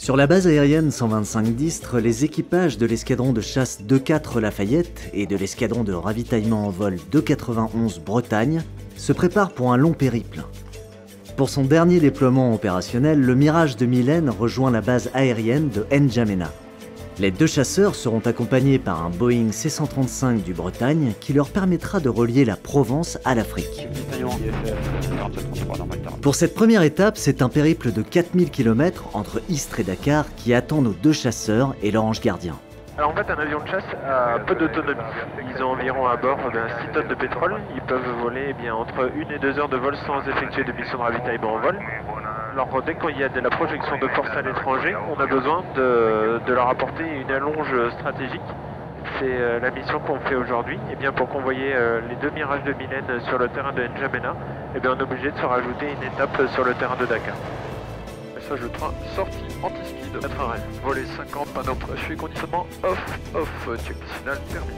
Sur la base aérienne 125 d'Istres, les équipages de l'escadron de chasse 2-4 Lafayette et de l'escadron de ravitaillement en vol 291 Bretagne se préparent pour un long périple. Pour son dernier déploiement opérationnel, le Mirage de Mylène rejoint la base aérienne de N'Djamena. Les deux chasseurs seront accompagnés par un Boeing C-135 du Bretagne qui leur permettra de relier la Provence à l'Afrique. Pour cette première étape, c'est un périple de 4000 km entre Istres et Dakar qui attend nos deux chasseurs et leur ange gardien. Alors en fait, un avion de chasse a peu d'autonomie. Ils ont environ à bord 6 tonnes de pétrole. Ils peuvent voler entre 1 et 2 heures de vol sans effectuer de mission de ravitaillement en vol. Alors dès qu'il y a de la projection de force à l'étranger, on a besoin de leur apporter une allonge stratégique. C'est la mission qu'on fait aujourd'hui. Et bien pour convoyer les deux Mirages de Mylène sur le terrain de N'Djamena, on est obligé de se rajouter une étape sur le terrain de Dakar. Message de train, sortie anti-speed, 4 volet 50, panneau pressure, conditionnement off, check signal terminé.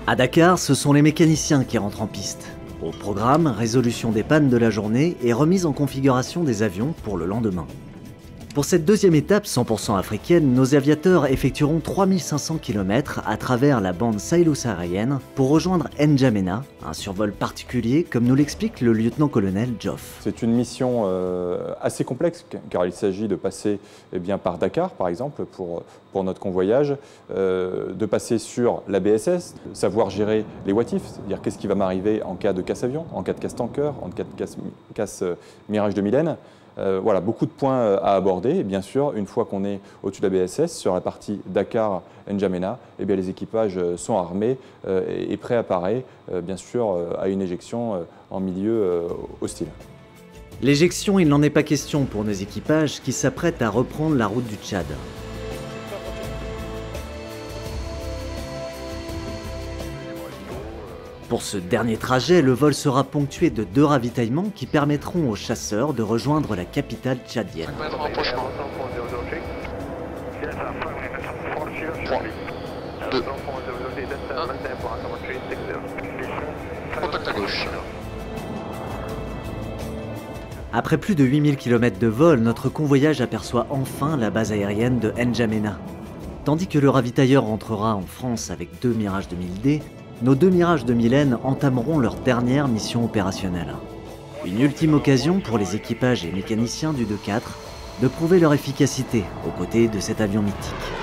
À Dakar, ce sont les mécaniciens qui rentrent en piste. Au programme, résolution des pannes de la journée et remise en configuration des avions pour le lendemain. Pour cette deuxième étape 100% africaine, nos aviateurs effectueront 3500 km à travers la bande sahélo-saharienne pour rejoindre N'Djamena, un survol particulier comme nous l'explique le lieutenant-colonel Joff. C'est une mission assez complexe car il s'agit de passer par Dakar par exemple pour notre convoyage, de passer sur la BSS, savoir gérer les what if, c'est-à-dire qu'est-ce qui va m'arriver en cas de casse-avion, en cas de casse-tanker, en cas de casse Mirage de Mylène. Voilà, beaucoup de points à aborder. Et bien sûr, une fois qu'on est au-dessus de la BSS, sur la partie Dakar-N'Djamena, les équipages sont armés et prêts à parer, bien sûr, à une éjection en milieu hostile. L'éjection, il n'en est pas question pour nos équipages qui s'apprêtent à reprendre la route du Tchad. Pour ce dernier trajet, le vol sera ponctué de 2 ravitaillements qui permettront aux chasseurs de rejoindre la capitale tchadienne. 3, 2, 1. Contact à gauche. Après plus de 8000 km de vol, notre convoyage aperçoit enfin la base aérienne de N'Djamena. Tandis que le ravitailleur rentrera en France avec 2 Mirage 2000D, nos 2 Mirages de Mylène entameront leur dernière mission opérationnelle. Une ultime occasion pour les équipages et mécaniciens du 2-4 de prouver leur efficacité aux côtés de cet avion mythique.